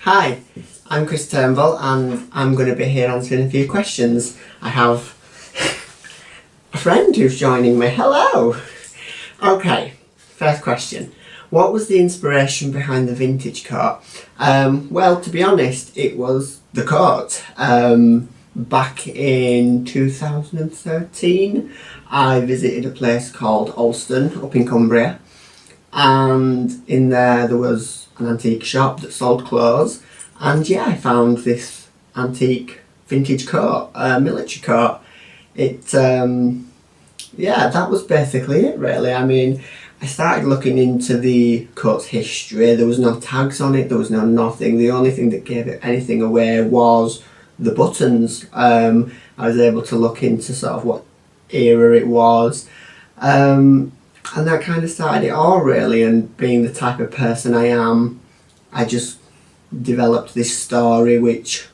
Hi, I'm Chris Turnbull and I'm going to be here answering a few questions. I have a friend who's joining me. Hello! Okay, first question. What was the inspiration behind the vintage coat? Well, to be honest, it was the coat. Back in 2013, I visited a place called Alston up in Cumbria, and in there was an antique shop that sold clothes, and yeah, I found this antique vintage coat, military coat. That was basically it really. I mean, I started looking into the coat's history. There was no tags on it, there was no nothing. The only thing that gave it anything away was the buttons. I was able to look into sort of what era it was. And that kind of started it all really, and being the type of person I am, I just developed this story which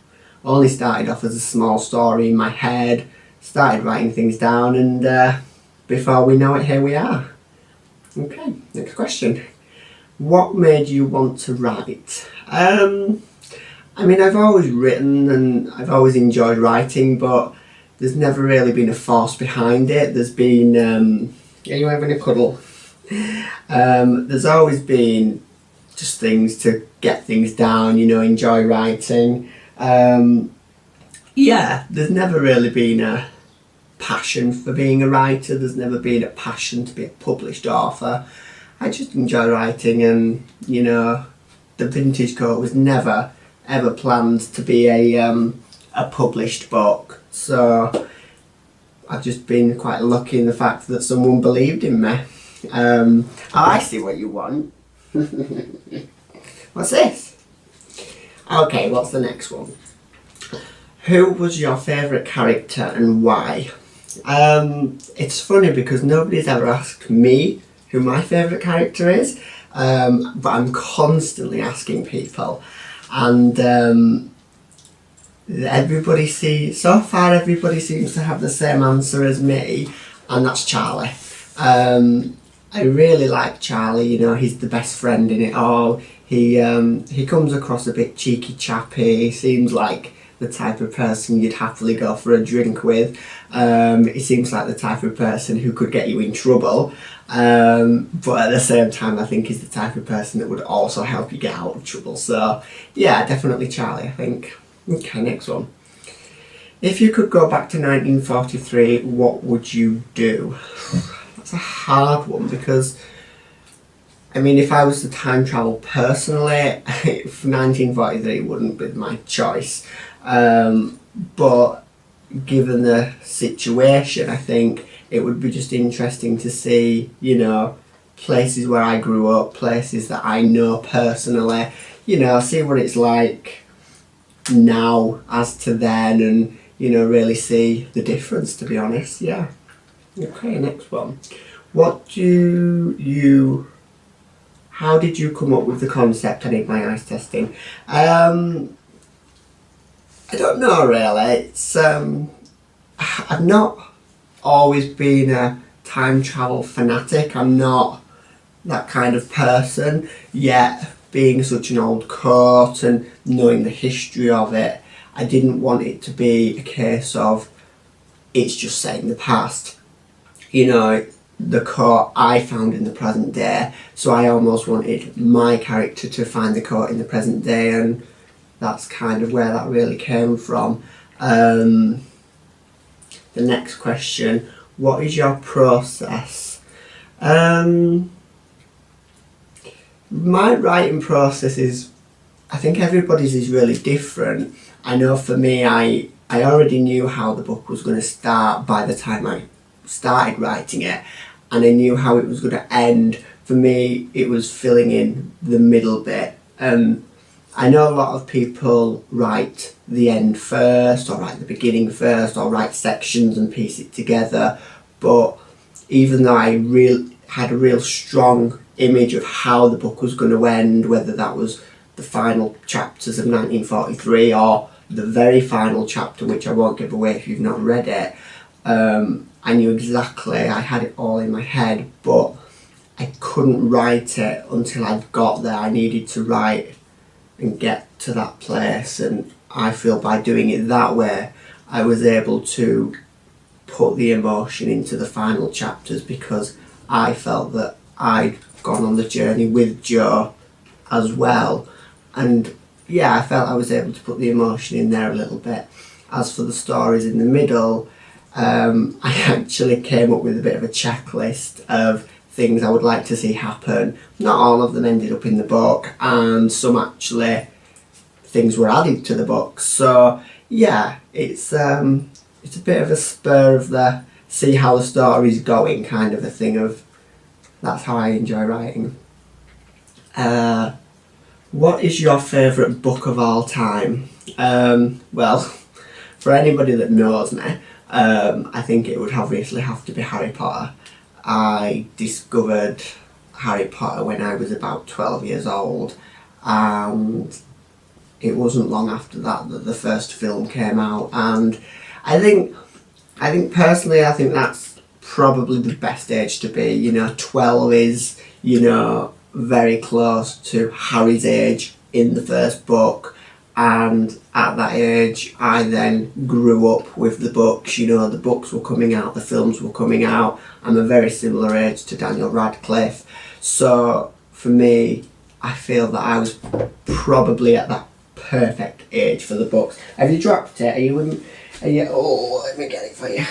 only started off as a small story in my head, started writing things down, and before we know it, here we are. Okay, next question. What made you want to write? I mean, I've always written and I've always enjoyed writing, but there's never really been a force behind it. There's been, are you having a cuddle? There's always been just things to get things down, enjoy writing. There's never really been a passion for being a writer. There's never been a passion to be a published author. I just enjoy writing, and the vintage coat was never ever planned to be a published book. So I've just been quite lucky in the fact that someone believed in me. I see what you want. What's this? Okay, what's the next one? Who was your favourite character and why? It's funny because nobody's ever asked me who my favourite character is, but I'm constantly asking people, and everybody seems to have the same answer as me, and that's Charlie. I really like Charlie. He's the best friend in it all. He comes across a bit cheeky chappy. He seems like the type of person you'd happily go for a drink with. He seems like the type of person who could get you in trouble, but at the same time I think he's the type of person that would also help you get out of trouble. So yeah, definitely Charlie, I think. Okay, next one. If you could go back to 1943, what would you do? That's a hard one, because I mean, if I was to time travel personally, 1943 wouldn't be my choice. But given the situation, I think it would be just interesting to see, places where I grew up, places that I know personally, see what it's like now as to then, and, really see the difference, to be honest, yeah. Okay, next one. How did you come up with the concept I need my eyes testing? I don't know really. I've not always been a time travel fanatic. I'm not that kind of person, yet being such an old coat and knowing the history of it, I didn't want it to be a case of it's just set in the past. The coat I found in the present day, so I almost wanted my character to find the coat in the present day, and that's kind of where that really came from. The next question, what is your process? My writing process is, I think everybody's is really different. I know for me, I already knew how the book was going to start by the time I started writing it, and I knew how it was going to end. For me, it was filling in the middle bit. I know a lot of people write the end first, or write the beginning first, or write sections and piece it together, but even though I had a real strong image of how the book was going to end, whether that was the final chapters of 1943 or the very final chapter, which I won't give away if you've not read it, I knew exactly, I had it all in my head, but I couldn't write it until I'd got there. I needed to write and get to that place, and I feel by doing it that way I was able to put the emotion into the final chapters, because I felt that I'd gone on the journey with Joe as well, and yeah, I felt I was able to put the emotion in there a little bit. As for the stories in the middle, I actually came up with a bit of a checklist of things I would like to see happen. Not all of them ended up in the book, and some actually things were added to the book. So yeah, it's a bit of a spur of the see how the story's going kind of a thing. Of that's how I enjoy writing. What is your favourite book of all time? Well, for anybody that knows me, I think it would obviously have to be Harry Potter. I discovered Harry Potter when I was about 12 years old, and it wasn't long after that that the first film came out, and I think personally, I think that's probably the best age to be. You know, 12 is, you know, very close to Harry's age in the first book, and at that age I then grew up with the books. You know, the books were coming out, the films were coming out. I'm a very similar age to Daniel Radcliffe, so for me, I feel that I was probably at that perfect age for the books. Have you dropped it? Are you oh, let me get it for you.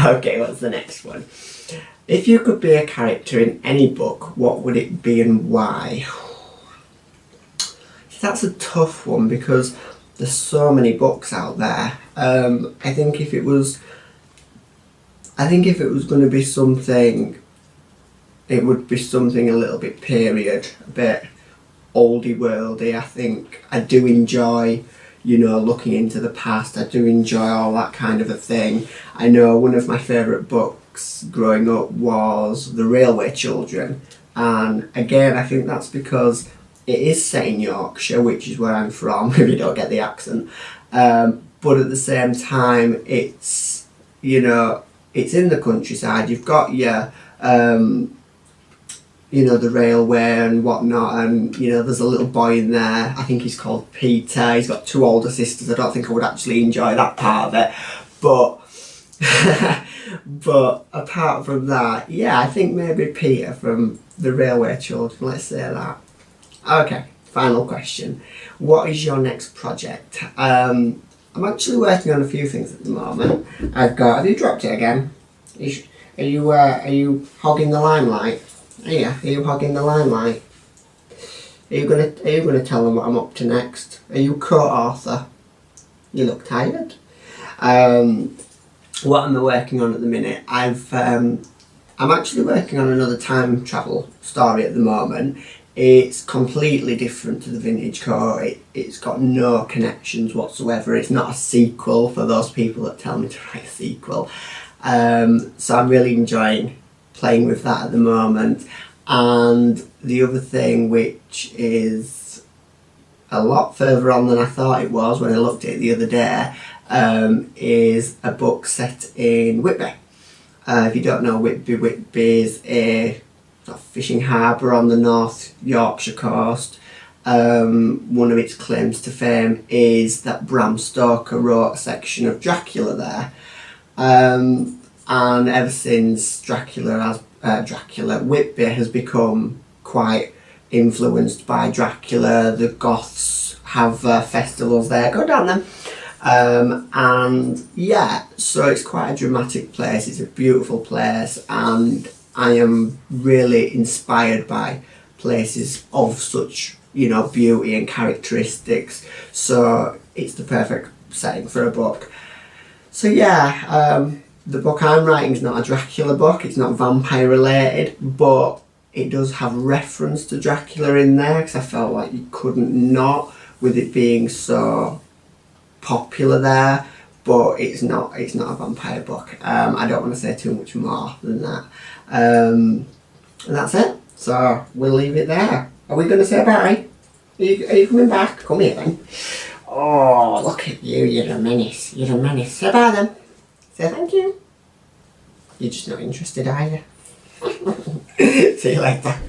Okay, what's the next one? If you could be a character in any book, what would it be and why? That's a tough one, because there's so many books out there. I think if it was going to be something, it would be something a little bit period, a bit oldie worldy. I think I do enjoy, you know, looking into the past. I do enjoy all that kind of a thing. I know one of my favourite books growing up was The Railway Children, and again I think that's because it is set in Yorkshire, which is where I'm from, if you don't get the accent, but at the same time it's, you know, it's in the countryside. You've got your you know, the railway and whatnot, and you know, there's a little boy in there, I think he's called Peter. He's got two older sisters. I don't think I would actually enjoy that part of it, but but apart from that, yeah, I think maybe Peter from The Railway Children, let's say that. Okay, final question. What is your next project? I'm actually working on a few things at the moment. Have you dropped it again? Are you hogging the limelight? Are you hogging the limelight? Are you gonna tell them what I'm up to next? Are you co-author? You look tired. What am I working on at the minute? I'm actually working on another time travel story at the moment. It's completely different to the Vintage Co. It's got no connections whatsoever. It's not a sequel for those people that tell me to write a sequel. So I'm really enjoying playing with that at the moment. And the other thing, which is a lot further on than I thought it was when I looked at it the other day, is a book set in Whitby. If you don't know Whitby, Whitby is a sort of fishing harbour on the North Yorkshire coast. One of its claims to fame is that Bram Stoker wrote a section of Dracula there. And ever since Whitby has become quite influenced by Dracula. The Goths have festivals there. Go down them. And yeah, so it's quite a dramatic place. It's a beautiful place, and I am really inspired by places of such, you know, beauty and characteristics. So it's the perfect setting for a book. So yeah, the book I'm writing is not a Dracula book. It's not vampire related, but it does have reference to Dracula in there, because I felt like you couldn't not, with it being so popular there. But it's not a vampire book. I don't want to say too much more than that. And that's it. So we'll leave it there. Are we going to say bye? Are you coming back? Come here then. Oh, look at you. You're a menace. You're a menace. Say bye then. Say thank you. You're just not interested, are you? See you later.